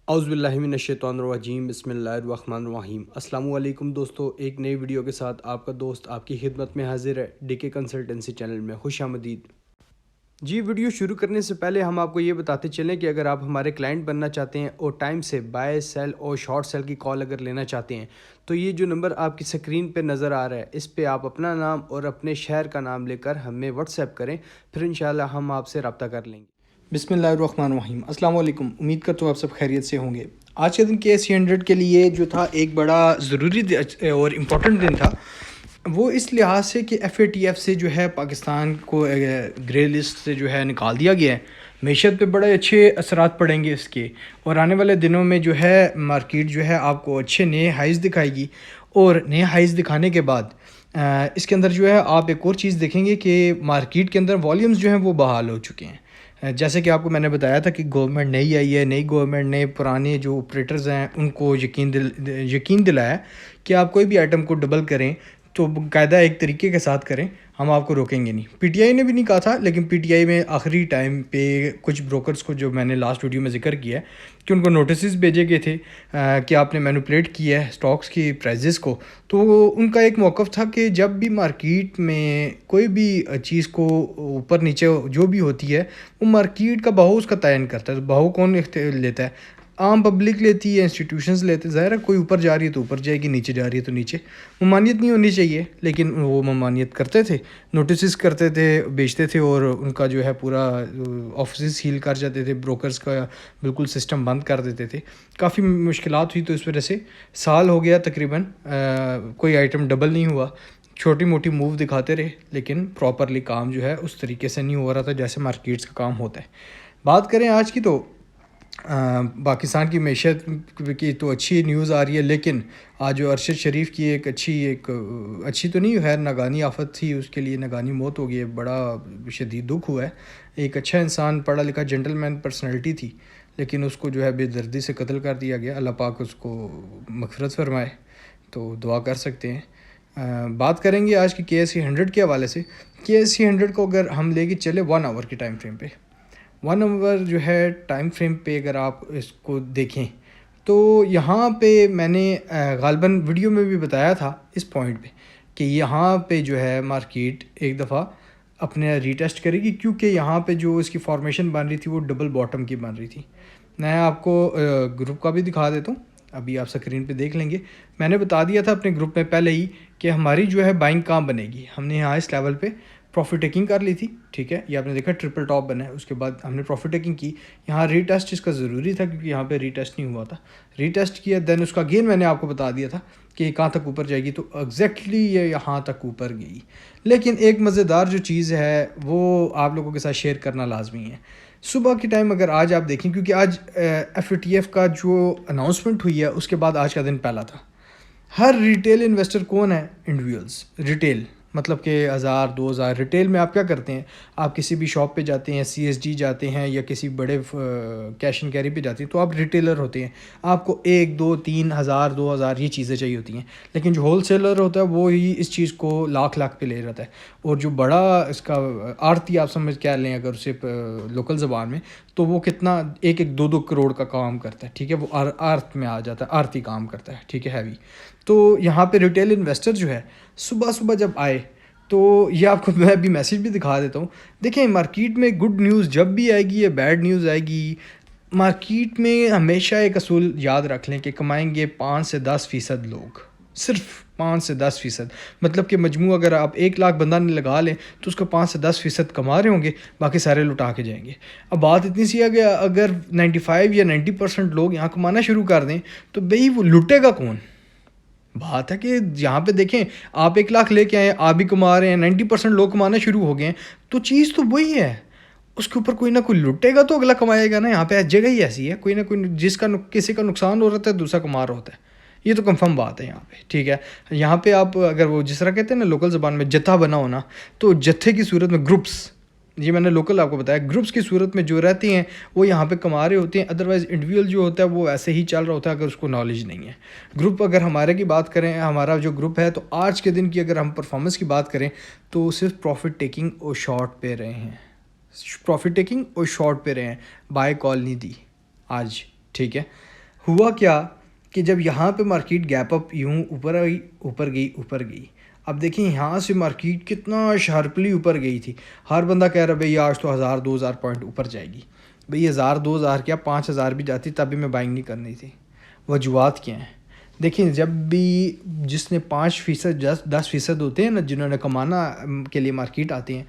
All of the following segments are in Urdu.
اعوذ باللہ من الشیطان الرجیم، بسم اللہ الرحمن الرحیم۔ السلام علیکم دوستو، ایک نئی ویڈیو کے ساتھ آپ کا دوست آپ کی خدمت میں حاضر ہے ڈی کے کنسلٹنسی چینل میں۔ خوش آمدید جی۔ ویڈیو شروع کرنے سے پہلے ہم آپ کو یہ بتاتے چلیں کہ اگر آپ ہمارے کلائنٹ بننا چاہتے ہیں اور ٹائم سے بائی سیل اور شارٹ سیل کی کال اگر لینا چاہتے ہیں تو یہ جو نمبر آپ کی سکرین پہ نظر آ رہا ہے اس پہ آپ اپنا نام اور اپنے شہر کا نام لے کر ہمیں واٹس ایپ کریں، پھر انشاءاللہ ہم آپ سے رابطہ کر لیں گے۔ بسم اللہ الرحمن الرحیم۔ السلام علیکم، امید کرتا ہوں آپ سب خیریت سے ہوں گے۔ آج کے دن KC100 کے لیے جو تھا ایک بڑا ضروری اور امپورٹنٹ دن تھا، وہ اس لحاظ سے کہ FATF سے جو ہے پاکستان کو گرے لسٹ سے جو ہے نکال دیا گیا ہے۔ معیشت پہ بڑے اچھے اثرات پڑیں گے اس کے، اور آنے والے دنوں میں جو ہے مارکیٹ جو ہے آپ کو اچھے نئے ہائیز دکھائے گی، اور نئے ہائیز دکھانے کے بعد اس کے اندر جو ہے آپ ایک اور چیز دیکھیں گے کہ مارکیٹ کے اندر والیومز جو ہیں وہ بحال ہو چکے ہیں۔ جیسے کہ آپ کو میں نے بتایا تھا کہ گورنمنٹ نئی آئی ہے، نئی گورنمنٹ نے پرانے جو آپریٹرز ہیں ان کو یقین دلایا کہ آپ کوئی بھی آئٹم کو ڈبل کریں تو باقاعدہ ایک طریقے کے ساتھ کریں، ہم آپ کو روکیں گے نہیں۔ PTI نے بھی نہیں کہا تھا، لیکن PTI میں آخری ٹائم پہ کچھ بروکرز کو، جو میں نے لاسٹ ویڈیو میں ذکر کیا ہے کہ ان کو نوٹسز بھیجے گئے تھے کہ آپ نے مینوپولیٹ کیا ہے سٹاکس کی پرائزز کو، تو ان کا ایک موقف تھا کہ جب بھی مارکیٹ میں کوئی بھی چیز کو اوپر نیچے جو بھی ہوتی ہے وہ مارکیٹ کا بہاؤ اس کا تعین کرتا ہے۔ بہاؤ کون لیتا ہے؟ عام پبلک لیتی ہے، انسٹیٹیوشنز لیتے ہیں۔ ظاہر ہے کوئی اوپر جا رہی ہے تو اوپر جائے گی، نیچے جا رہی ہے تو نیچے۔ ممانعت نہیں ہونی چاہیے، لیکن وہ ممانعت کرتے تھے، نوٹسز کرتے تھے، بیچتے تھے، اور ان کا جو ہے پورا آفسز سیل کر جاتے تھے، بروکرز کا بالکل سسٹم بند کر دیتے تھے۔ کافی مشکلات ہوئی، تو اس وجہ سے سال ہو گیا تقریباً کوئی آئٹم ڈبل نہیں ہوا۔ چھوٹی موٹی موو دکھاتے رہے، لیکن پراپرلی کام جو ہے اس طریقے سے نہیں ہو رہا تھا جیسے مارکیٹس کا کام ہوتا ہے۔ بات کریں آج کی، تو پاکستان کی معیشت کی تو اچھی نیوز آ رہی ہے، لیکن آج جو ارشد شریف کی ایک اچھی تو نہیں، خیر ناگہانی آفت تھی، اس کے لیے ناگہانی موت ہو گئی ہے، بڑا شدید دکھ ہوا ہے۔ ایک اچھا انسان، پڑھا لکھا جنٹل مین پرسنالٹی تھی، لیکن اس کو جو ہے بے دردی سے قتل کر دیا گیا۔ اللہ پاک اس کو مغفرت فرمائے، تو دعا کر سکتے ہیں۔ بات کریں گے آج کی KC100 کے حوالے سے۔ KC100 کو اگر ہم لے کے چلے 1 آور کی ٹائم فریم پہ، 1 آور جو ہے ٹائم فریم پہ اگر آپ اس کو دیکھیں تو یہاں پہ میں نے غالباً ویڈیو میں بھی بتایا تھا اس پوائنٹ پہ کہ یہاں پہ جو ہے مارکیٹ ایک دفعہ اپنے ریٹیسٹ کرے گی، کیونکہ یہاں پہ جو اس کی فارمیشن بن رہی تھی وہ ڈبل باٹم کی بن رہی تھی۔ میں آپ کو گروپ کا بھی دکھا دیتا ہوں، ابھی آپ سکرین پہ دیکھ لیں گے۔ میں نے بتا دیا تھا اپنے گروپ میں پہلے ہی کہ ہماری جو ہے بائنگ کہاں بنے گی۔ ہم نے یہاں اس لیول پہ پروفٹ ٹیکنگ کر لی تھی، ٹھیک ہے، یہ آپ نے دیکھا ٹرپل ٹاپ بنا ہے، اس کے بعد ہم نے پروفٹ ٹیکنگ کی۔ یہاں ری ٹیسٹ اس کا ضروری تھا، کیونکہ یہاں پہ ری ٹیسٹ نہیں ہوا تھا۔ ری ٹیسٹ کیا، دین اس کا گین میں نے آپ کو بتا دیا تھا کہ یہ کہاں تک اوپر جائے گی، تو ایگزیکٹلی یہ یہاں تک اوپر گئی۔ لیکن ایک مزیدار جو چیز ہے وہ آپ لوگوں کے ساتھ شیئر کرنا لازمی ہے۔ صبح کے ٹائم اگر آج آپ دیکھیں، کیونکہ آج FATF کا جو اناؤنسمنٹ ہوئی ہے اس کے بعد آج کا دن پہلا تھا۔ ہر ریٹیل انویسٹر کون ہے؟ انڈیویجولز، ریٹیل، مطلب کہ 1000 2000 ریٹیل میں آپ کیا کرتے ہیں؟ آپ کسی بھی شاپ پہ جاتے ہیں، CSG جاتے ہیں، یا کسی بڑے کیش اینڈ کیری پہ جاتے ہیں، تو آپ ریٹیلر ہوتے ہیں، آپ کو 1 2 3 1000 2000 یہ چیزیں چاہیے ہوتی ہیں۔ لیکن جو ہول سیلر ہوتا ہے وہ ہی اس چیز کو لاکھ پہ لے رہتا ہے، اور جو بڑا اس کا آرتی آپ سمجھ کیا لیں اگر اسے لوکل زبان میں، تو وہ کتنا 1 1 2 2 کروڑ کا کام کرتا ہے، ٹھیک ہے، وہ آرت میں آ جاتا ہے، آرتی کام کرتا ہے، ٹھیک ہے، ہیوی۔ تو یہاں پہ ریٹیل انویسٹر جو ہے صبح جب آئے، تو یہ آپ کو میں بھی میسیج بھی دکھا دیتا ہوں۔ دیکھیں مارکیٹ میں گڈ نیوز جب بھی آئے گی یا بیڈ نیوز آئے گی، مارکیٹ میں ہمیشہ ایک اصول یاد رکھ لیں کہ کمائیں گے 5 سے 10% لوگ، صرف 5 سے 10%، مطلب کہ مجموع اگر آپ 1 لاکھ بندہ لگا لیں تو اس کو 5 سے 10% کما رہے ہوں گے، باقی سارے لٹا کے جائیں گے۔ اب بات اتنی سی ہے کہ اگر 95 یا 90% لوگ یہاں کمانا شروع کر دیں تو بھئی وہ لٹے گا کون؟ بات ہے کہ یہاں پہ دیکھیں، آپ 1 لاکھ لے کے آئیں، آپ بھی کما رہے ہیں، 90% لوگ کمانا شروع ہو گئے ہیں، تو چیز تو وہی ہے، اس کے اوپر کوئی نہ کوئی لٹے گا تو اگلا کمائے گا نا۔ یہاں پہ جگہ ہی ایسی ہے، کوئی نہ کوئی کسی کا نقصان ہو رہا ہے، دوسرا کما رہا ہوتا ہے، یہ تو کنفرم بات ہے یہاں پہ، ٹھیک ہے۔ یہاں پہ آپ اگر وہ جس طرح کہتے ہیں نا لوکل زبان میں جتھا بنا ہونا، تو جتھے کی صورت میں گروپس، یہ میں نے لوکل آپ کو بتایا، گروپس کی صورت میں جو رہتے ہیں وہ یہاں پہ کما رہے ہوتے ہیں، ادروائز انڈیویجول جو ہوتا ہے وہ ایسے ہی چل رہا ہوتا ہے اگر اس کو نالج نہیں ہے۔ گروپ اگر ہمارے کی بات کریں، ہمارا جو گروپ ہے، تو آج کے دن کی اگر ہم پرفارمنس کی بات کریں تو صرف پروفٹ ٹیکنگ اور شارٹ پہ رہے ہیں، پروفٹ ٹیکنگ اور شارٹ پہ رہے ہیں، بائی کال نہیں دی آج، ٹھیک ہے۔ ہوا کیا کہ جب یہاں پہ مارکیٹ گیپ اپ یوں اوپر آئی، اوپر گئی. اب دیکھیں یہاں سے مارکیٹ کتنا شارپلی اوپر گئی تھی. ہر بندہ کہہ رہا بھئی آج تو 1000-2000 پوائنٹ اوپر جائے گی. بھئی 1000-2000 کیا 5000 بھی جاتی تب بھی میں بائنگ نہیں کرنی تھی. وجوہات کیا ہیں؟ دیکھیں جب بھی جس نے 5% 10% ہوتے ہیں نا، جنہوں نے کمانا کے لیے مارکیٹ آتے ہیں،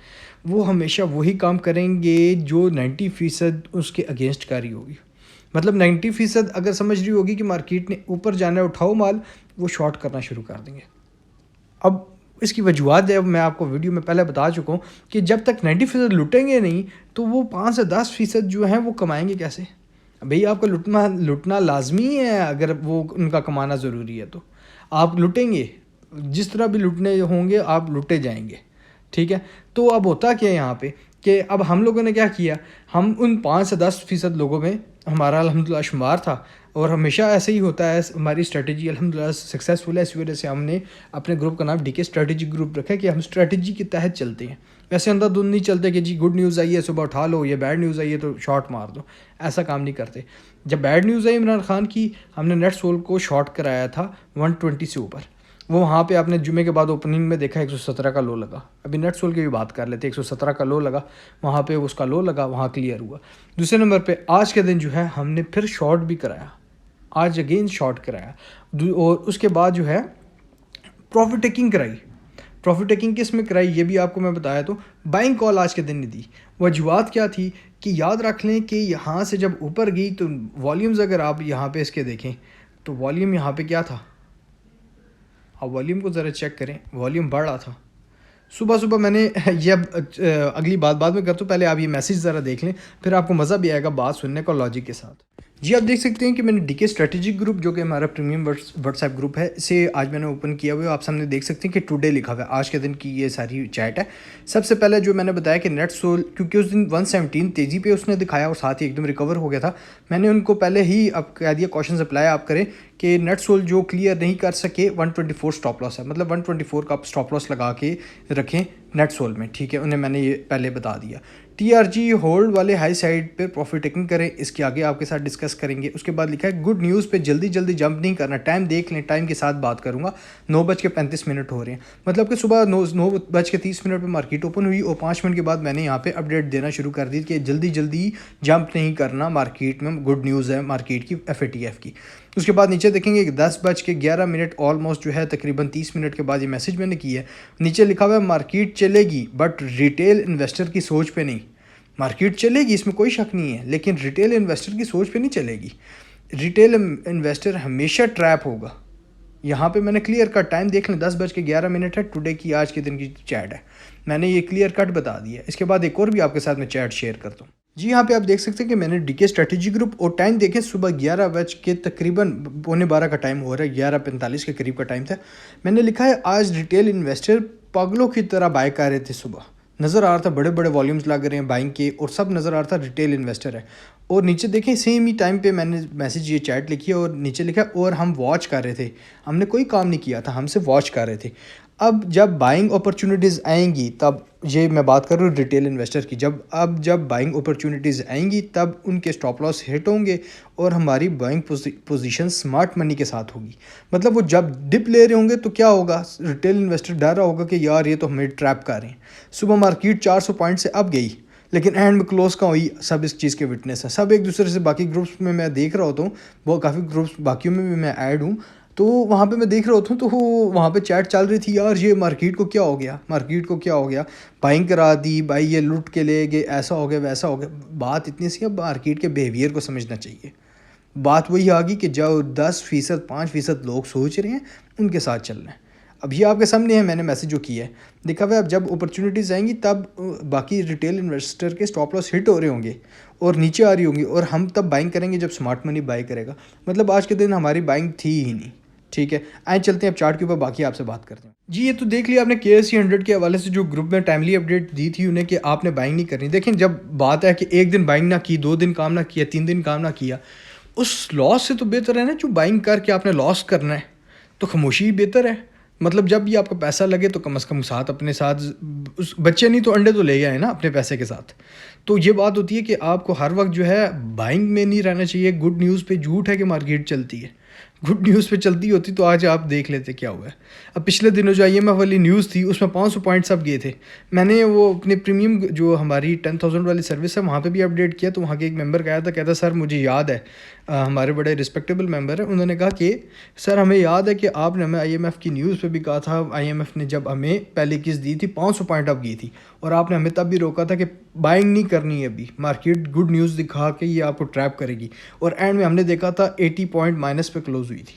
وہ ہمیشہ وہی کام کریں گے جو 90% اس کے اگینسٹ کاری ہوگی. مطلب 90% اگر سمجھ رہی ہوگی کہ مارکیٹ نے اوپر جانا ہے، اٹھاؤ مال، وہ شارٹ کرنا شروع کر دیں گے. اب اس کی وجوہات جو میں آپ کو ویڈیو میں پہلے بتا چکا ہوں کہ جب تک 90% لٹیں گے نہیں تو وہ 5 سے 10% جو ہیں وہ کمائیں گے کیسے؟ بھئی آپ کو لٹنا لازمی ہے. اگر وہ ان کا کمانا ضروری ہے تو آپ لٹیں گے، جس طرح بھی لٹنے ہوں گے آپ لٹے جائیں گے. ٹھیک ہے، تو اب ہوتا کیا ہے یہاں پہ کہ اب ہم لوگوں نے کیا کیا، ہم ان 5 سے 10% لوگوں میں ہمارا الحمدللہ شمار تھا، اور ہمیشہ ایسے ہی ہوتا ہے. ہماری اسٹریٹجی الحمدللہ سکسیزفل ہے، اس وجہ سے ہم نے اپنے گروپ کا نام ڈی کے اسٹریٹجی گروپ رکھا ہے کہ ہم اسٹریٹجی کے تحت چلتے ہیں. ویسے اندھا دھند نہیں چلتے کہ جی گڈ نیوز آئی ہے صبح اٹھا لو، یا بیڈ نیوز آئی ہے تو شارٹ مار دو. ایسا کام نہیں کرتے. جب بیڈ نیوز آئی عمران خان کی، ہم نے نیٹ سول کو شارٹ کرایا تھا 120 سے اوپر. وہ وہاں پہ آپ نے جمعے کے بعد اوپننگ میں دیکھا 117 کا لو لگا. ابھی نیٹ سول کی بھی بات کر لیتے. 117 کا لو لگا، وہاں پہ اس کا لو لگا، وہاں کلیئر ہوا. دوسرے نمبر پہ آج کے دن جو ہے ہم نے پھر شارٹ بھی کرایا، آج اگین شارٹ کرایا، اور اس کے بعد جو ہے پروفٹ ٹیکنگ کرائی. پروفٹ ٹیکنگ کس میں کرائی یہ بھی آپ کو میں بتایا. تو بائنگ کال آج کے دن نہیں دی. وجوہات کیا تھی کہ یاد رکھ لیں کہ یہاں سے جب اوپر گئی تو والیومز اگر آپ یہاں پہ اس کے دیکھیں تو والیوم یہاں پہ کیا تھا، آپ والیوم کو ذرا چیک کریں، والیوم بڑھ رہا تھا. صبح میں نے یہ اگلی بعد میں کرتا ہوں، پہلے آپ یہ میسیج ذرا دیکھ لیں، پھر آپ کو مزہ بھی آئے گا بات سننے کا لاجک کے ساتھ. جی آپ دیکھ سکتے ہیں کہ میں نے ڈی کے اسٹریٹجک گروپ جو کہ ہمارا پریمیم واٹس ایپ گروپ ہے، اسے آج میں نے اوپن کیا ہوا ہے. آپ سامنے دیکھ سکتے ہیں کہ ٹوڈے لکھا ہوا ہے، آج کے دن کی یہ ساری چیٹ ہے. سب سے پہلے جو میں نے بتایا کہ نیٹ سول، کیونکہ اس دن 117 تیزی پہ اس نے دکھایا اور ساتھ ہی ایک دم ریکور ہو گیا تھا. میں نے ان کو پہلے ہی اب کہہ دیا کوشچنز اپلائی آپ کریں کہ نیٹ سول جو کلیئر نہیں کر سکے 124 سٹاپ لاس ہے، مطلب 124 کا آپ سٹاپ لاس لگا کے رکھیں نیٹ سول میں. ٹھیک ہے، انہیں میں نے یہ پہلے بتا دیا. ٹی آر جی ہولڈ والے ہائی سائڈ پہ پروفٹ ٹیکنگ کریں، اس کے آگے آپ کے ساتھ ڈسکس کریں گے. اس کے بعد لکھا ہے گڈ نیوز پہ جلدی جمپ نہیں کرنا. ٹائم دیکھ لیں، ٹائم کے ساتھ بات کروں گا. 9:35 ہو رہے ہیں، مطلب کہ صبح 9:30 پہ مارکیٹ اوپن ہوئی، اور 5 منٹ کے بعد میں نے یہاں پہ اپڈیٹ دینا شروع کر دی کہ جلدی جمپ نہیں کرنا مارکیٹ میں. گڈ نیوز ہے مارکیٹ کی، FATF کی. اس کے بعد نیچے دیکھیں گے 10:11 آلموسٹ جو ہے تقریباً 30 منٹ کے بعد یہ میسج میں نے کیا ہے. نیچے لکھا ہوا ہے مارکیٹ چلے گی بٹ ریٹیل انویسٹر کی سوچ پہ نہیں. مارکیٹ چلے گی، اس میں کوئی شک نہیں ہے، لیکن ریٹیل انویسٹر کی سوچ پہ نہیں چلے گی. ریٹیل انویسٹر ہمیشہ ٹریپ ہوگا. یہاں پہ میں نے کلیئر کٹ ٹائم دیکھ لیں، 10:11 ہے ٹوڈے کی، آج کے دن کی چیٹ ہے. میں نے یہ کلیئر کٹ بتا دیا. اس کے بعد ایک اور بھی آپ کے ساتھ میں چیٹ شیئر کرتا ہوں. جی یہاں پہ آپ دیکھ سکتے ہیں کہ میں نے ڈی کے اسٹریٹجی گروپ، اور ٹائم دیکھیں صبح 11 کے تقریباً 11:15 کا ٹائم ہو رہا ہے، 11:45 کے قریب کا ٹائم تھا. میں نے لکھا ہے آج ریٹیل انویسٹر پاگلوں کی طرح بائی کر رہے تھے. صبح نظر آ رہا تھا بڑے والیومز لگ رہے ہیں بائنگ کے، اور سب نظر آ رہا تھا ریٹیل انویسٹر ہے. اور نیچے دیکھیں سیم ہی ٹائم پہ میں نے میسیج یہ چیٹ لکھی ہے، اور نیچے لکھا ہے اور ہم واچ کر رہے تھے. ہم نے کوئی کام نہیں کیا تھا، ہم سے واچ کر رہے تھے. اب جب بائنگ اپرچونیٹیز آئیں گی، تب یہ میں بات کر رہا ہوں ریٹیل انویسٹر کی، جب بائنگ اپرچونیٹیز آئیں گی تب ان کے سٹاپ لاس ہٹ ہوں گے، اور ہماری بائنگ پوزیشن سمارٹ منی کے ساتھ ہوگی. مطلب وہ جب ڈپ لے رہے ہوں گے تو کیا ہوگا، ریٹیل انویسٹر ڈر رہا ہوگا کہ یار یہ تو ہمیں ٹریپ کر رہے ہیں. صبح مارکیٹ 400 پوائنٹ سے اب گئی، لیکن اینڈ میں کلوز کا ہوئی. سب اس چیز کے وٹنس ہیں، سب ایک دوسرے سے. باقی گروپس میں دیکھ رہا ہوتا ہوں، وہ کافی گروپس باقیوں میں بھی میں ایڈ ہوں، تو وہاں پہ میں دیکھ رہا ہوتا ہوں، تو وہاں پہ چیٹ چل رہی تھی یار یہ مارکیٹ کو کیا ہو گیا، بائنگ کرا دی بھائی، یہ لوٹ کے لے گئے، ایسا ہو گیا ویسا ہو گیا. بات اتنی سی، اب مارکیٹ کے بیہیویئر کو سمجھنا چاہیے. بات وہی آ گئی کہ جو 10%، 5% لوگ سوچ رہے ہیں ان کے ساتھ چلنا ہے. اب یہ آپ کے سامنے ہے، میں نے میسیج جو کیا ہے دیکھا ہوا ہے. اب جب اپرچونیٹیز آئیں گی تب باقی ریٹیل انویسٹر کے سٹاپ لاس ہٹ ہو رہے ہوں گے اور نیچے آ رہی ہوں گی، اور ہم تب بائنگ کریں گے جب سمارٹ منی بائی کرے گا. مطلب آج کے دن ہماری بائنگ تھی ہی نہیں. ٹھیک ہے، آئیں چلتے ہیں اب چارٹ کے اوپر، باقی آپ سے بات کرتے ہیں. جی یہ تو دیکھ لیا آپ نے KSE 100 کے حوالے سے جو گروپ میں ٹائملی اپڈیٹ دی تھی انہیں کہ آپ نے بائنگ نہیں کرنی. دیکھیں جب بات ہے کہ ایک دن بائنگ نہ کی، 2 دن کام نہ کیا، 3 دن کام نہ کیا، اس لاس سے تو بہتر ہے نا جو بائنگ کر کے آپ نے لاس کرنا ہے، تو خاموشی بہتر ہے. مطلب جب بھی آپ کا پیسہ لگے تو کم از کم ساتھ اپنے ساتھ اس بچے نہیں تو انڈے تو لے گئے نا اپنے پیسے کے ساتھ. تو یہ بات ہوتی ہے کہ آپ کو ہر وقت جو ہے بائنگ میں نہیں رہنا چاہیے. گڈ نیوز پہ جھوٹ ہے کہ مارکیٹ چلتی ہے. گڈ نیوز پہ چلتی ہوتی تو آج آپ دیکھ لیتے کیا ہوا ہے. اب پچھلے دنوں جو IMF والی نیوز تھی اس میں 500 پوائنٹس اب گئے تھے. میں نے وہ اپنے پریمیم جو ہماری 10,000 والی سروس ہے وہاں پہ بھی اپڈیٹ کیا. تو وہاں کے ایک ممبر کہا تھا, کہتا سر مجھے یاد ہے, ہمارے بڑے رسپیکٹیبل ممبر ہیں, انہوں نے کہا کہ سر ہمیں یاد ہے کہ آپ نے ہمیں IMF کی نیوز پہ بھی کہا تھا. IMF نے جب ہمیں پہلے قسط دی تھی 500 پوائنٹ اب گئی تھی, اور آپ نے ہمیں تب بھی روکا تھا کہ بائنگ نہیں کرنی ہے ابھی, مارکیٹ گڈ نیوز دکھا کے یہ آپ کو ٹریپ کرے گی. اور اینڈ میں ہم نے دیکھا تھا 80 پوائنٹ مائنس پہ کلوز ہوئی تھی,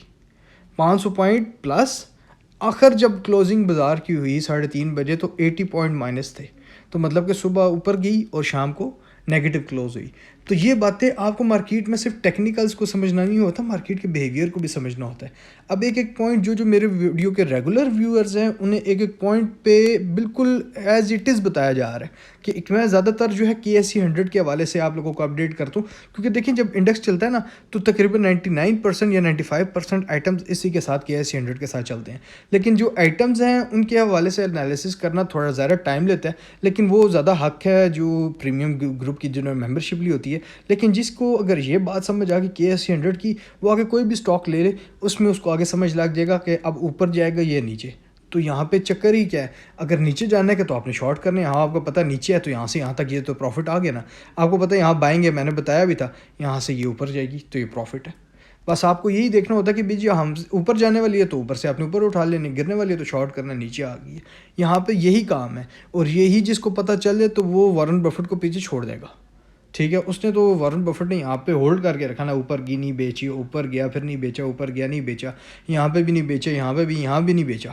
500 پوائنٹ پلس. آخر جب کلوزنگ بازار کی ہوئی 3:30 بجے تو 80 پوائنٹ مائنس تھے. تو مطلب کہ صبح اوپر گئی اور شام کو نیگیٹو کلوز ہوئی. تو یہ باتیں آپ کو مارکیٹ میں صرف ٹیکنیکلز کو سمجھنا نہیں ہوتا, مارکیٹ کے بیہیویئر کو بھی سمجھنا ہوتا ہے. اب ایک ایک پوائنٹ جو میرے ویڈیو کے ریگولر ویورز ہیں انہیں ایک ایک پوائنٹ پہ بالکل ایز اٹ از بتایا جا رہا ہے کہ میں زیادہ تر جو ہے KSE 100 کے حوالے سے آپ لوگوں کو اپڈیٹ کرتا ہوں. کیونکہ دیکھیں جب انڈیکس چلتا ہے نا تو تقریباً 99% یا 95% آئٹمز اسی کے ساتھ KSE 100 کے ساتھ چلتے ہیں. لیکن جو آئٹمز ہیں ان کے حوالے سے انالیسس کرنا تھوڑا زیادہ ٹائم لیتا ہے, لیکن وہ زیادہ حق ہے جو پریمیم گروپ کی جنہوں نے ممبرشپ لی ہوتی ہے. لیکن جس کو اگر یہ بات سمجھ آ گئی KSE 100 کی, وہ آگے کوئی بھی سٹاک لے لے اس میں اس کو آگے سمجھ لگ جائے گا کہ اب اوپر جائے گا یہ نیچے. تو یہاں پہ چکر ہی کیا ہے, اگر نیچے جانا ہے کہ تو آپ نے شارٹ کرنا ہے. یہاں آپ کو پتہ نیچے ہے تو یہاں سے یہاں تک یہ تو پروفٹ آ گیا نا. آپ کو پتہ یہاں بائیں گے, میں نے بتایا بھی تھا, یہاں سے یہ اوپر جائے گی تو یہ پروفٹ ہے. بس آپ کو یہی دیکھنا ہوتا ہے کہ جی ہم اوپر جانے والی ہے تو اوپر سے آپ نے اوپر اٹھا لینی, گرنے والی ہے تو شارٹ کرنا, نیچے آ گئی ہے. یہاں پہ یہی کام ہے, اور یہی جس کو پتہ چل جائے تو وہ وارن بفٹ کو پیچھے چھوڑ دے گا. ٹھیک ہے, اس نے تو وارن بفٹ نے یہاں پہ ہولڈ کر کے رکھا نا, اوپر گئی نہیں بیچی, اوپر گیا پھر نہیں بیچا, اوپر گیا نہیں بیچا, یہاں پہ بھی نہیں بیچا, یہاں پہ بھی, یہاں بھی نہیں بیچا.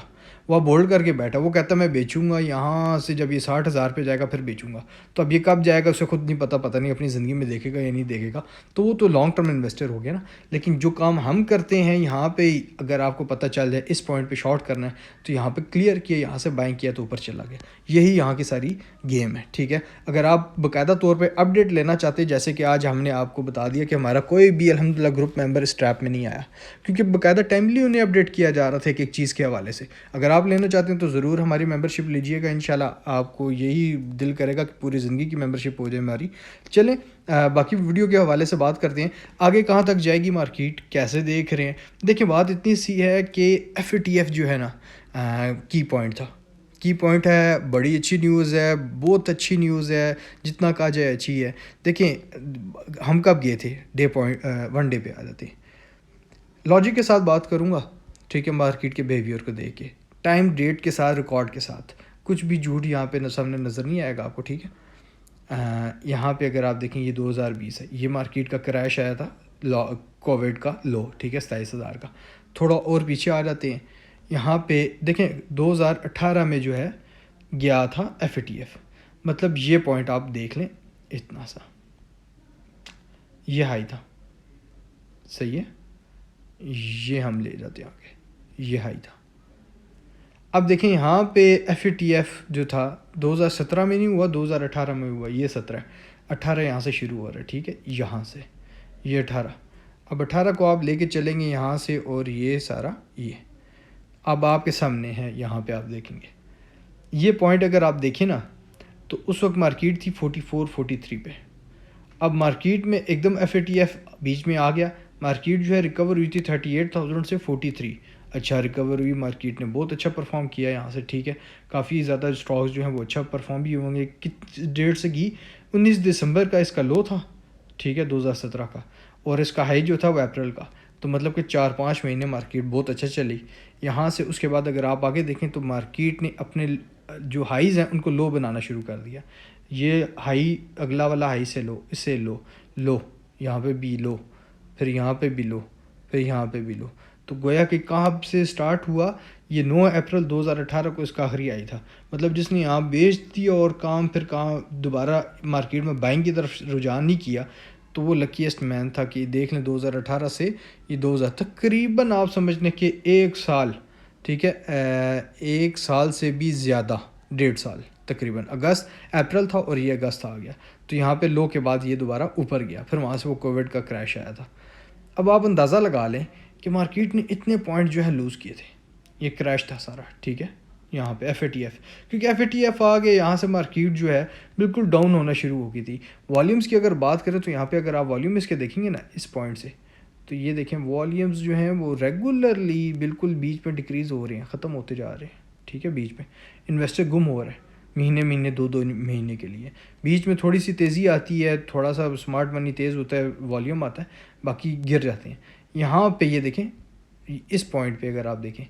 وہ اب ہولڈ کر کے بیٹھا, وہ کہتا میں بیچوں گا یہاں سے, جب یہ 60,000 پہ جائے گا پھر بیچوں گا. تو اب یہ کب جائے گا اسے خود نہیں پتہ نہیں اپنی زندگی میں دیکھے گا یا نہیں دیکھے گا. تو وہ تو لانگ ٹرم انویسٹر ہو گیا نا. لیکن جو کام ہم کرتے ہیں یہاں پہ, اگر آپ کو پتہ چل جائے اس پوائنٹ پہ شارٹ کرنا ہے تو یہاں پہ کلیئر کیا, یہاں سے بائنگ کیا تو اوپر چلا گیا. یہی یہاں کی ساری گیم ہے. ٹھیک ہے, اگر آپ باقاعدہ طور پہ اپڈیٹ لینا چاہتے ہیں, جیسے کہ آج ہم نے آپ کو بتا دیا کہ ہمارا کوئی بھی الحمدللہ گروپ ممبر اس ٹریپ میں نہیں آیا, کیونکہ باقاعدہ ٹائملی انہیں اپڈیٹ کیا جا رہا تھا ایک چیز کے حوالے سے. اگر آپ لینا چاہتے ہیں تو ضرور ہماری ممبرشپ لیجیے گا, انشاءاللہ آپ کو یہی دل کرے گا کہ پوری زندگی کی ممبرشپ ہو جائے ہماری. چلیں باقی ویڈیو کے حوالے سے بات کرتے ہیں, آگے کہاں تک جائے گی مارکیٹ, کیسے دیکھ رہے ہیں. دیکھیں بات اتنی سی ہے کہ FATF جو ہے نا کی پوائنٹ تھا, کی پوائنٹ ہے, بڑی اچھی نیوز ہے, بہت اچھی نیوز ہے, جتنا کہا جائے اچھی ہے. دیکھیں ہم کب گئے تھے ون ڈے پہ آ جاتے, لاجک کے ساتھ بات کروں گا. ٹھیک ہے, مارکیٹ کے بیہیویئر کو دیکھ کے, ٹائم ڈیٹ کے ساتھ, ریکارڈ کے ساتھ, کچھ بھی جھوٹ یہاں پہ سامنے نظر نہیں آئے گا آپ کو. ٹھیک ہے, یہاں پہ اگر آپ دیکھیں یہ 2020 ہے, یہ مارکیٹ کا کریش آیا تھا کووڈ کا لو. ٹھیک ہے, 27,000 کا. تھوڑا اور پیچھے آ جاتے ہیں, یہاں پہ دیکھیں 2018 میں جو ہے گیا تھا FATF, مطلب یہ پوائنٹ آپ دیکھ لیں, اتنا سا یہ ہائی تھا. صحیح ہے, یہ ہم لے جاتے ہیں آگے, یہ ہائی تھا. اب دیکھیں یہاں پہ FATF جو تھا 2017 میں نہیں ہوا, 2018 میں ہوا. یہ 18 یہاں سے شروع ہو رہا ہے. ٹھیک ہے, یہاں سے یہ 18, اب 18 کو آپ لے کے چلیں گے یہاں سے, اور یہ سارا یہ اب آپ کے سامنے ہے. یہاں پہ آپ دیکھیں گے یہ پوائنٹ اگر آپ دیکھیں نا تو اس وقت مارکیٹ تھی 44-43 پہ. اب مارکیٹ میں ایک دم FATF بیچ میں آ گیا, مارکیٹ جو ہے ریکور ہوئی تھی 38,000 سے 43. اچھا ریکور ہوئی, مارکیٹ نے بہت اچھا پرفارم کیا یہاں سے. ٹھیک ہے, کافی زیادہ اسٹاکس جو ہیں وہ اچھا پرفارم بھی ہوں گے. کس ڈیٹ سے گئی, 19 دسمبر کا اس کا لو تھا. ٹھیک ہے, 2017 کا, اور اس کا ہائی جو تھا وہ اپریل کا. تو مطلب کہ 4-5 مہینے مارکیٹ بہت اچھا چلی یہاں سے. اس کے بعد اگر آپ آگے دیکھیں تو مارکیٹ نے اپنے جو ہائیز ہیں ان کو لو بنانا شروع کر دیا. یہ ہائی, اگلا والا ہائی سے لو, اس سے لو, لو, یہاں پہ بھی لو, پھر یہاں پہ بھی لو, پھر یہاں پہ بھی لو. تو گویا کہ کہاں سے سٹارٹ ہوا, یہ 9 اپریل 2018 کو اس کا آخری آئی تھا. مطلب جس نے یہاں بیچ دیا اور کام پھر کہاں دوبارہ مارکیٹ میں بائنگ کی طرف رجحان نہیں کیا, تو وہ لکیسٹ مین تھا. کہ دیکھ لیں 2018 سے یہ 2000 تقریباً آپ سمجھنے کہ 1 سال. ٹھیک ہے, 1 سال سے بھی زیادہ, 1.5 سال تقریباً. اگست اپریل تھا اور یہ اگست آ گیا. تو یہاں پہ لو کے بعد یہ دوبارہ اوپر گیا, پھر وہاں سے وہ کووڈ کا کریش آیا تھا. اب آپ اندازہ لگا لیں کہ مارکیٹ نے اتنے پوائنٹ جو ہے لوز کیے تھے. یہ کریش تھا سارا، ٹھیک ہے، یہاں پہ FATF، کیونکہ FATF آ گئے، یہاں سے مارکیٹ جو ہے بالکل ڈاؤن ہونا شروع ہو گئی تھی۔ والیومز کی اگر بات کریں تو یہاں پہ اگر آپ والیوم اس کے دیکھیں گے نا اس پوائنٹ سے، تو یہ دیکھیں والیومز جو ہیں وہ ریگولرلی بالکل بیچ میں ڈکریز ہو رہے ہیں، ختم ہوتے جا رہے ہیں، ٹھیک ہے، بیچ میں انویسٹر گم ہو رہا ہے مہینے دو مہینے کے لیے، بیچ میں تھوڑی سی تیزی آتی ہے، تھوڑا سا اسمارٹ منی تیز ہوتا ہے، والیوم آتا ہے، باقی گر جاتے ہیں۔ یہاں پہ یہ دیکھیں اس پوائنٹ پہ اگر آپ دیکھیں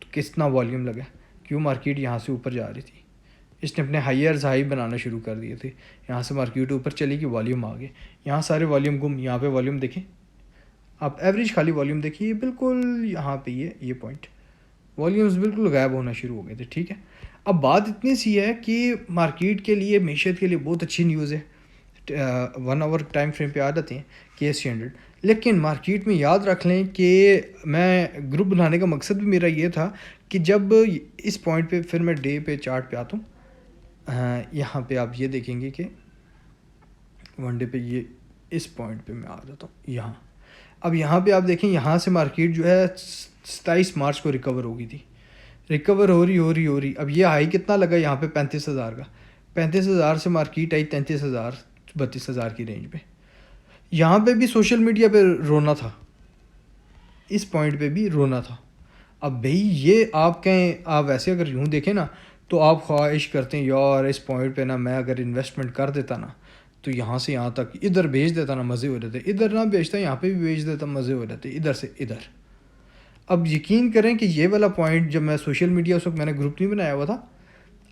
تو کتنا والیوم لگا، کیوں مارکیٹ یہاں سے اوپر جا رہی تھی، اس نے اپنے ہائیرز ہائی بنانا شروع کر دیے تھے، یہاں سے مارکیٹ اوپر چلی گئی، والیوم آ گئے، یہاں سارے والیوم گم، یہاں پہ والیوم دیکھیں، آپ ایوریج خالی والیوم دیکھیے، یہ بالکل یہاں پہ یہ پوائنٹ والیومز بالکل غائب ہونا شروع ہو گئے تھے، ٹھیک ہے۔ اب بات اتنی سی ہے کہ مارکیٹ کے لیے، معیشت کے لیے بہت اچھی نیوز ہے، 1 آور ٹائم فریم پہ آ جاتے ہیں KSE 100، لیکن مارکیٹ میں یاد رکھ لیں کہ میں گروپ بنانے کا مقصد بھی میرا یہ تھا کہ جب اس پوائنٹ پہ پھر میں ڈے پہ چارٹ پہ آتا ہوں، یہاں پہ آپ یہ دیکھیں گے کہ 1 ڈے پہ یہ اس پوائنٹ پہ میں آ جاتا ہوں یہاں، اب یہاں پہ آپ دیکھیں یہاں سے مارکیٹ جو ہے 27 مارچ کو ریکور ہو گئی تھی، ریکور ہو رہی، اب یہ ہائی کتنا لگا یہاں پہ 35,000 کا، 35,000 سے مارکیٹ آئی 33,000 32,000 کی رینج پہ، یہاں پہ بھی سوشل میڈیا پہ رونا تھا، اس پوائنٹ پہ بھی رونا تھا۔ اب بھئی یہ آپ کہیں، آپ ویسے اگر یوں دیکھیں نا تو آپ خواہش کرتے ہیں یار اس پوائنٹ پہ نا میں اگر انویسٹمنٹ کر دیتا نا تو یہاں سے یہاں تک ادھر بھیج دیتا نا مزے ہو جاتے، ادھر نہ بھیجتا یہاں پہ بھی بھیج دیتا مزے ہو جاتے، ادھر سے ادھر۔ اب یقین کریں کہ یہ والا پوائنٹ جب میں سوشل میڈیا، اس وقت میں نے گروپ نہیں بنایا ہوا تھا،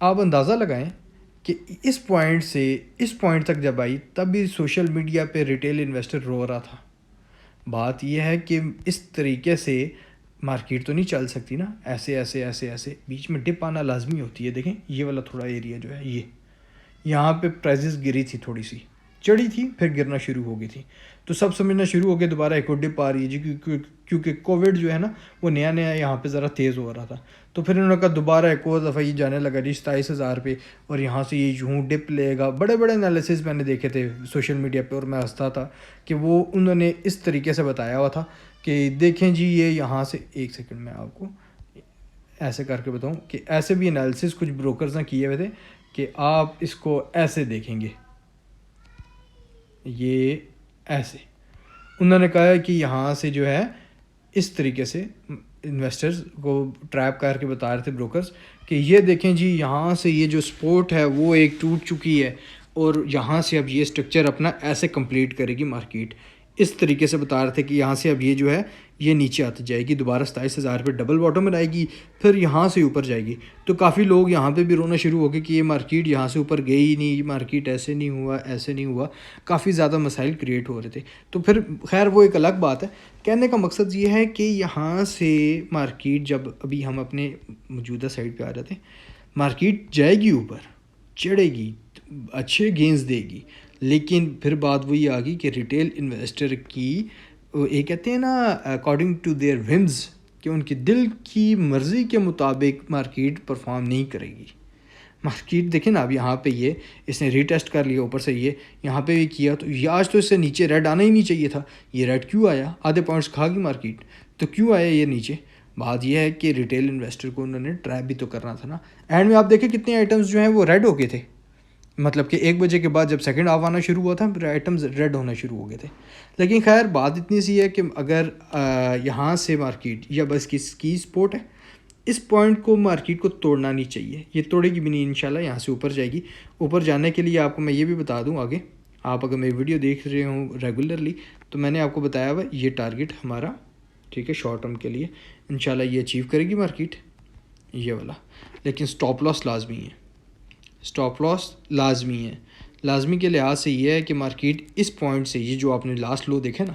آپ اندازہ لگائیں کہ اس پوائنٹ سے اس پوائنٹ تک جب آئی تب بھی سوشل میڈیا پہ ریٹیل انویسٹر رو رہا تھا۔ بات یہ ہے کہ اس طریقے سے مارکیٹ تو نہیں چل سکتی نا، ایسے بیچ میں ڈپ آنا لازمی ہوتی ہے۔ دیکھیں یہ والا تھوڑا ایریا جو ہے، یہ یہاں پہ پرائزز گری تھی، تھوڑی سی چڑھی تھی پھر گرنا شروع ہو گئی تھی، تو سب سمجھنا شروع ہو گیا دوبارہ ایک اور ڈپ آ رہی ہے جی، کیونکہ کووڈ جو ہے نا وہ نیا یہاں پہ ذرا تیز ہو رہا تھا، تو پھر انہوں نے کہا دوبارہ ایک اور دفعہ یہ جانے لگا جی 27,000 پہ، اور یہاں سے یہ یوں ڈپ لے گا۔ بڑے انالیسز میں نے دیکھے تھے سوشل میڈیا پہ، اور میں ہنستا تھا کہ وہ انہوں نے اس طریقے سے بتایا ہوا تھا کہ دیکھیں جی یہ یہاں سے، ایک سیکنڈ میں آپ کو ایسے کر کے بتاؤں کہ ایسے بھی انالیسز کچھ بروکرز نے کیے ہوئے تھے کہ آپ اس کو ایسے دیکھیں گے، یہ ایسے انہوں نے کہا ہے کہ یہاں سے جو ہے اس طریقے سے انویسٹرز کو ٹریپ کر کے بتا رہے تھے بروکرز کہ یہ دیکھیں جی یہاں سے یہ جو سپورٹ ہے وہ ایک ٹوٹ چکی ہے، اور یہاں سے اب یہ سٹرکچر اپنا ایسے کمپلیٹ کرے گی مارکیٹ، اس طریقے سے بتا رہے تھے کہ یہاں سے اب یہ جو ہے یہ نیچے آتی جائے گی، دوبارہ 27,000 پہ ڈبل باٹم میں آئے گی، پھر یہاں سے اوپر جائے گی۔ تو کافی لوگ یہاں پہ بھی رونا شروع ہو گئے کہ یہ مارکیٹ یہاں سے اوپر گئی ہی نہیں، یہ مارکیٹ ایسے نہیں ہوا، کافی زیادہ مسائل کریٹ ہو رہے تھے۔ تو پھر خیر وہ ایک الگ بات ہے، کہنے کا مقصد یہ ہے کہ یہاں سے مارکیٹ جب ابھی ہم اپنے موجودہ سائڈ پہ آ جاتے ہیں، مارکیٹ جائے گی اوپر، چڑھے گی، اچھے گینز دے گی، لیکن پھر بات وہی آ گئی کہ ریٹیل انویسٹر کی یہ کہتے ہیں نا اکارڈنگ ٹو دیئر ومز، کہ ان کے دل کی مرضی کے مطابق مارکیٹ پرفارم نہیں کرے گی۔ مارکیٹ دیکھیں نا اب یہاں پہ یہ اس نے ری ٹیسٹ کر لیا اوپر سے، یہ یہاں پہ بھی کیا، تو یہ آج تو اس سے نیچے ریڈ آنا ہی نہیں چاہیے تھا، یہ ریڈ کیوں آیا؟ آدھے پوائنٹس کھا گئی مارکیٹ، تو کیوں آیا یہ نیچے؟ بات یہ ہے کہ ریٹیل انویسٹر کو انہوں نے ٹریپ بھی تو کرنا تھا نا۔ اینڈ میں آپ دیکھیں کتنے آئٹمز جو ہیں وہ ریڈ ہو گئے تھے، مطلب کہ 1 بجے کے بعد جب سیکنڈ ہاف آنا شروع ہوا تھا آئٹمز ریڈ ہونا شروع ہو گئے تھے۔ لیکن خیر بات اتنی سی ہے کہ اگر یہاں سے مارکیٹ یا بس کی سپورٹ ہے، اس پوائنٹ کو مارکیٹ کو توڑنا نہیں چاہیے، یہ توڑے گی بھی نہیں انشاءاللہ، یہاں سے اوپر جائے گی۔ اوپر جانے کے لیے آپ کو میں یہ بھی بتا دوں آگے، آپ اگر میری ویڈیو دیکھ رہے ہوں ریگولرلی تو میں نے آپ کو بتایا ہوا یہ ٹارگٹ ہمارا، ٹھیک ہے، شارٹ ٹرم کے لیے انشاءاللہ یہ اچیو کرے گی مارکیٹ، یہ والا، لیکن سٹاپ لاس لازمی ہے، سٹاپ لاس لازمی ہے۔ لازمی کے لحاظ سے یہ ہے کہ مارکیٹ اس پوائنٹ سے، یہ جو آپ نے لاسٹ لو دیکھا نا،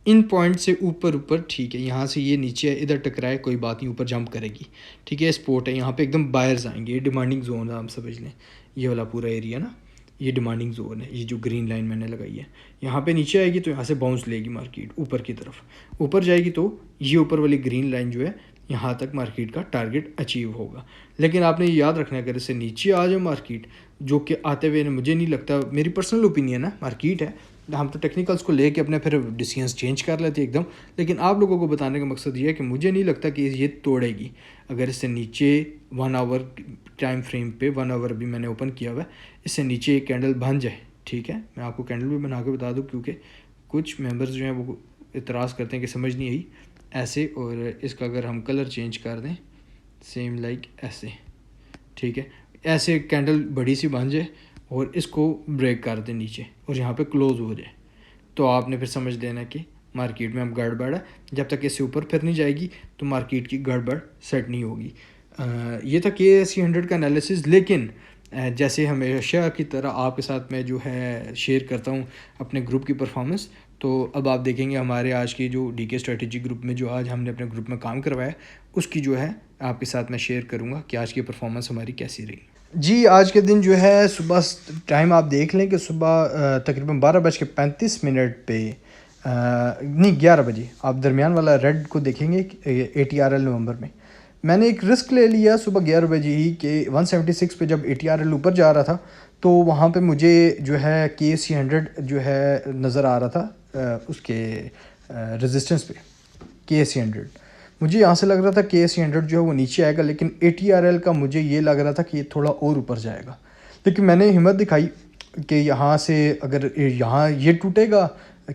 ان پوائنٹ سے اوپر ٹھیک ہے، یہاں سے یہ نیچے ہے، ادھر ٹکرائے کوئی بات نہیں، اوپر جمپ کرے گی، ٹھیک ہے، سپورٹ ہے، یہاں پہ ایک دم بائرز آئیں گے، یہ ڈیمانڈنگ زون ہے، ہم سمجھ لیں یہ والا پورا ایریا نا، یہ ڈیمانڈنگ زون ہے، یہ جو گرین لائن میں نے لگائی ہے، یہاں پہ نیچے آئے گی تو یہاں سے باؤنس لے گی مارکیٹ اوپر کی طرف، اوپر جائے گی تو یہ اوپر والی گرین لائن جو ہے یہاں تک مارکیٹ کا ٹارگٹ اچیو ہوگا۔ لیکن آپ نے یہ یاد رکھنا ہے اگر اس سے نیچے آ جائے مارکیٹ، جو کہ آتے ہوئے مجھے نہیں لگتا، میری پرسنل اوپینین ہے، مارکیٹ ہے ہم تو ٹیکنیکلس کو لے کے اپنے پھر ڈیسیژنس چینج کر لیتے ایک دم، لیکن آپ لوگوں کو بتانے کا مقصد یہ ہے کہ مجھے نہیں لگتا کہ یہ توڑے گی اگر اس سے نیچے 1 آور ٹائم فریم پہ 1 آور بھی میں نے اوپن کیا ہوا ہے، اس سے نیچے ایک کینڈل بن جائے، ٹھیک ہے، میں آپ کو کینڈل بھی بنا کے بتا دوں کیونکہ کچھ ممبرز جو ہیں وہ اعتراض کرتے ہیں کہ سمجھ نہیں آئی ایسے، اور اس کا اگر ہم کلر چینج کر دیں سیم لائک ایسے، ٹھیک ہے، ایسے کینڈل بڑی سی بن جائے اور اس کو بریک کر دیں نیچے اور یہاں پہ کلوز ہو جائے، تو آپ نے پھر سمجھ لینا کہ مارکیٹ میں اب گڑبڑ ہے، جب تک اس سے اوپر پھر نہیں جائے گی تو مارکیٹ کی گڑبڑ سیٹ نہیں ہوگی۔ یہ تھا KSE 100 کا انالیسز، لیکن جیسے ہمیشہ کی طرح آپ کے ساتھ میں جو ہے شیئر کرتا ہوں اپنے گروپ کی پرفارمنس، تو اب آپ دیکھیں گے ہمارے آج کی جو DK اسٹریٹجی گروپ میں جو آج ہم نے اپنے گروپ میں کام کروایا اس کی جو ہے آپ کے ساتھ میں شیئر کروں گا کہ آج کی پرفارمنس ہماری کیسی رہی۔ جی آج کے دن جو ہے صبح ٹائم آپ دیکھ لیں کہ صبح تقریباً 12:35 پہ نہیں 11 بجے آپ درمیان والا ریڈ کو دیکھیں گے ATRL نومبر میں نے ایک رسک لے لیا صبح 11 بجے ہی کہ 176 پہ جب ATRL اوپر جا رہا تھا تو وہاں پہ مجھے جو ہے KSE 100 جو ہے نظر آ رہا تھا اس کے ریزسٹنس پہ KSE 100 مجھے یہاں سے لگ رہا تھا KSE 100 جو ہے وہ نیچے آئے گا، لیکن ATRL کا مجھے یہ لگ رہا تھا کہ یہ تھوڑا اور اوپر جائے گا، لیکن میں نے ہمت دکھائی کہ یہاں سے اگر یہاں یہ ٹوٹے گا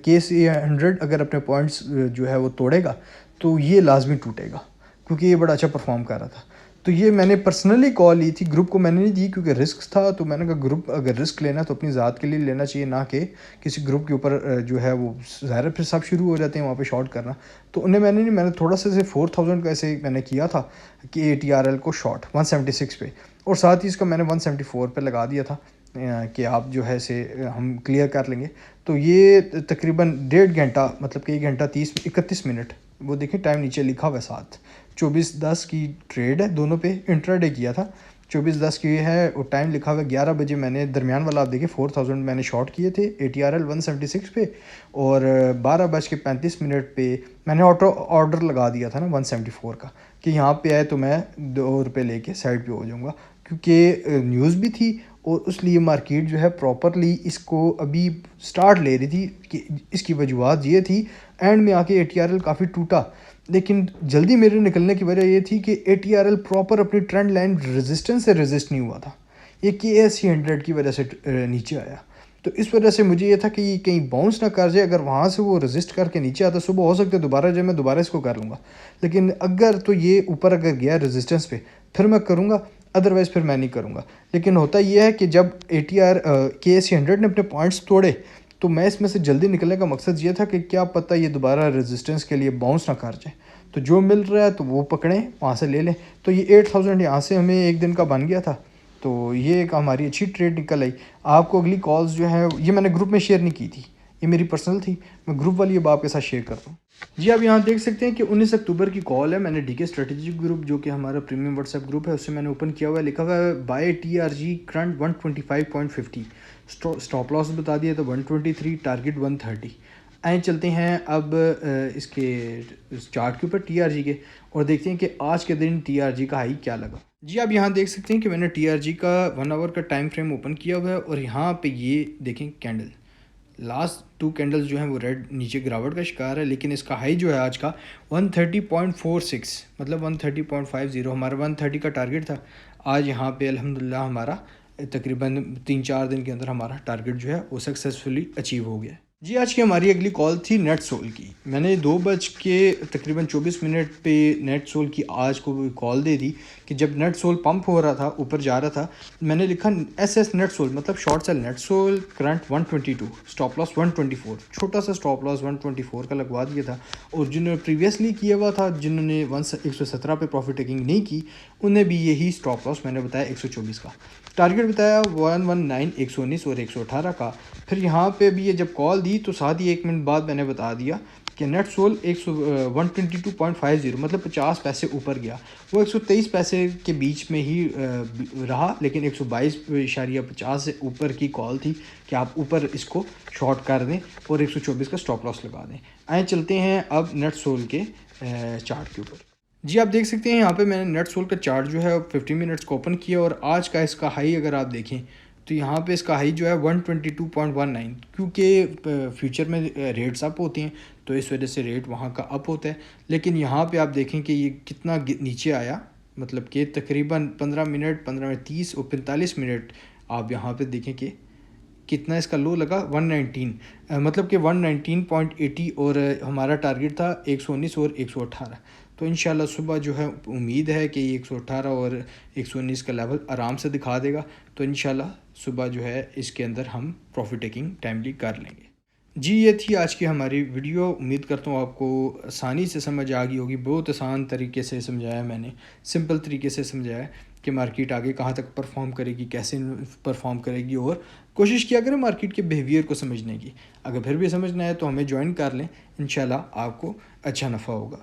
KSE 100 اگر اپنے پوائنٹس جو ہے وہ توڑے گا تو یہ لازمی ٹوٹے گا کیونکہ یہ بڑا اچھا پرفارم کر رہا تھا۔ تو یہ میں نے پرسنلی کال لی تھی، گروپ کو میں نے نہیں دی کیونکہ رسک تھا، تو میں نے کہا گروپ اگر رسک لینا تو اپنی ذات کے لیے لینا چاہیے، نہ کہ کسی گروپ کے اوپر جو ہے وہ ظاہر پھر سب شروع ہو جاتے ہیں وہاں پہ شارٹ کرنا۔ تو انہیں میں نے تھوڑا سا 4000 کا ایسے میں نے کیا تھا کہ ATRL کو شارٹ 176 پہ، اور ساتھ ہی اس کا میں نے 174 پہ لگا دیا تھا کہ آپ جو ہے اسے ہم کلیئر کر لیں گے۔ تو یہ تقریباً 1.5 گھنٹہ مطلب کہ 1 گھنٹہ 31 منٹ، وہ دیکھیں ٹائم نیچے لکھا ہوا ہے ساتھ، 24:10 کی ٹریڈ ہے، دونوں پہ انٹرا ڈے کیا تھا، 24:10 کی ہے اور ٹائم لکھا ہوا ہے 11 بجے۔ میں نے درمیان والا آپ دیکھیں 4000 میں نے شارٹ کیے تھے ATRL 176 پہ، اور 12:35 پہ میں نے آرڈر لگا دیا تھا نا 174 کا کہ یہاں پہ آئے تو میں 2 روپے لے کے سائڈ پہ ہو جاؤں گا، کیونکہ نیوز بھی تھی اور اس لیے مارکیٹ جو ہے پراپرلی اس کو ابھی سٹارٹ لے رہی تھی کہ اس کی وجوہات یہ تھی اینڈ میں آ کے ATRL کافی ٹوٹا، لیکن جلدی میرے نکلنے کی وجہ یہ تھی کہ ATRL پراپر اپنی ٹرینڈ لائن ریزسٹنس سے ریزسٹ نہیں ہوا تھا، یہ KSE 100 کی وجہ سے نیچے آیا، تو اس وجہ سے مجھے یہ تھا کہ یہ کہیں باؤنس نہ کر جائے، اگر وہاں سے وہ ریزسٹ کر کے نیچے آتا صبح ہو سکتا ہے دوبارہ جب میں دوبارہ اس کو کر لوں گا، لیکن اگر تو یہ اوپر اگر گیا ریزسٹنس پہ پھر میں کروں گا، ادروائز پھر میں نہیں کروں گا۔ لیکن ہوتا یہ ہے کہ جب KSE 100 نے اپنے پوائنٹس توڑے تو میں اس میں سے جلدی نکلنے کا مقصد یہ تھا کہ کیا پتہ یہ دوبارہ ریزسٹنس کے لیے باؤنس نہ کر جائے، تو جو مل رہا ہے تو وہ پکڑیں وہاں سے لے لیں۔ تو یہ 8000 یہاں سے ہمیں ایک دن کا بن گیا تھا، تو یہ ایک ہماری اچھی ٹریڈ نکل آئی۔ آپ کو اگلی کالز جو ہیں یہ میں نے گروپ میں شیئر نہیں کی تھی، یہ میری پرسنل تھی، میں گروپ والی اب آپ کے ساتھ شیئر کرتا ہوں۔ جی آپ یہاں دیکھ سکتے ہیں کہ 19 اکتوبر کی کال ہے، میں نے DK اسٹریٹجی گروپ جو کہ ہمارا پریمیم واٹس ایپ گروپ ہے اس سے میں نے اوپن کیا ہوا ہے، لکھا ہوا ہے بائی TRG کرنٹ 125.50، اسٹاپ لاس بتا دیا تو 123، ٹارگٹ 130۔ آئیں چلتے ہیں اب اس کے چارٹ کے اوپر TRG کے اور دیکھتے ہیں کہ آج کے دن TRG کا ہائی کیا لگا۔ جی آپ یہاں دیکھ سکتے ہیں کہ میں نے TRG کا 1 آور کا ٹائم فریم اوپن کیا ہوا ہے اور یہاں پہ یہ دیکھیں کینڈل لاسٹ 2 کینڈلز جو ہیں وہ ریڈ نیچے گراوٹ کا شکار ہے، لیکن اس کا ہائی جو ہے آج کا 130.46 مطلب 130.50، ہمارا 130 کا ٹارگٹ تھا، آج یہاں پہ الحمدللہ ہمارا تقریباً 3-4 دن کے اندر ہمارا ٹارگٹ جو ہے وہ سکسیزفلی اچیو ہو گیا۔ جی آج کی ہماری اگلی کال تھی نیٹ سول کی، میں نے 2:24 پہ نیٹ سول کی آج کو کال دے دی کہ جب نیٹ سول پمپ ہو رہا تھا اوپر جا رہا تھا، میں نے لکھا SS نیٹ سول مطلب شارٹ سیل نیٹ سول کرنٹ 122، اسٹاپ لاس 124، چھوٹا سا اسٹاپ لاس 124 کا لگوا دیا تھا، اور جنہوں نے پریویسلی کیا ہوا تھا جنہوں نے 117 پہ پروفٹ ٹیکنگ نہیں کی انہیں بھی یہی اسٹاپ لاس میں نے بتایا 124 کا، ٹارگٹ بتایا 119، 119 اور 118 کا۔ پھر یہاں پہ بھی یہ جب کال دی تو ساتھ ہی 1 منٹ بعد میں نے بتا دیا کہ نیٹ سول 122.50 مطلب 50 پیسے اوپر گیا، وہ 123 پیسے کے بیچ میں ہی رہا، لیکن 122.50 سے اوپر کی کال تھی کہ آپ اوپر اس کو شارٹ کر دیں اور 124 کا اسٹاپ لاس لگا دیں۔ آئیں چلتے ہیں اب نیٹ سول کے چارٹ کے اوپر۔ جی آپ دیکھ سکتے ہیں یہاں پہ میں نے نیٹ سول کا چارٹ جو ہے 15 منٹس کو اوپن کیا اور آج کا اس کا ہائی اگر آپ دیکھیں تو یہاں پہ اس کا ہائی جو ہے 122.19، کیونکہ فیوچر میں ریٹس اپ ہوتی ہیں تو اس وجہ سے ریٹ وہاں کا اپ ہوتا ہے. لیکن یہاں پہ آپ دیکھیں کہ یہ کتنا نیچے آیا، مطلب کہ تقریباً 15 منٹ 30 اور 45 منٹ آپ یہاں پہ دیکھیں کہ کتنا اس کا لو لگا 119، مطلب کہ 119.80، اور ہمارا ٹارگیٹ تھا 119 اور 118. تو انشاءاللہ صبح جو ہے امید ہے کہ یہ 118 اور 119 کا لیول آرام سے دکھا دے گا. تو انشاءاللہ صبح جو ہے اس کے اندر ہم پروفٹ ٹیکنگ ٹائملی کر لیں گے. جی یہ تھی آج کی ہماری ویڈیو. امید کرتا ہوں آپ کو آسانی سے سمجھ آ گئی ہوگی. بہت آسان طریقے سے سمجھایا میں نے، سمپل طریقے سے سمجھایا کہ مارکیٹ آگے کہاں تک پرفارم کرے گی، کیسے پرفارم کرے گی، اور کوشش کیا کریں مارکیٹ کے بیہیویئر کو سمجھنے کی. اگر پھر بھی سمجھنا ہے تو ہمیں جوائن کر لیں، انشاءاللہ آپ کو اچھا نفع ہوگا.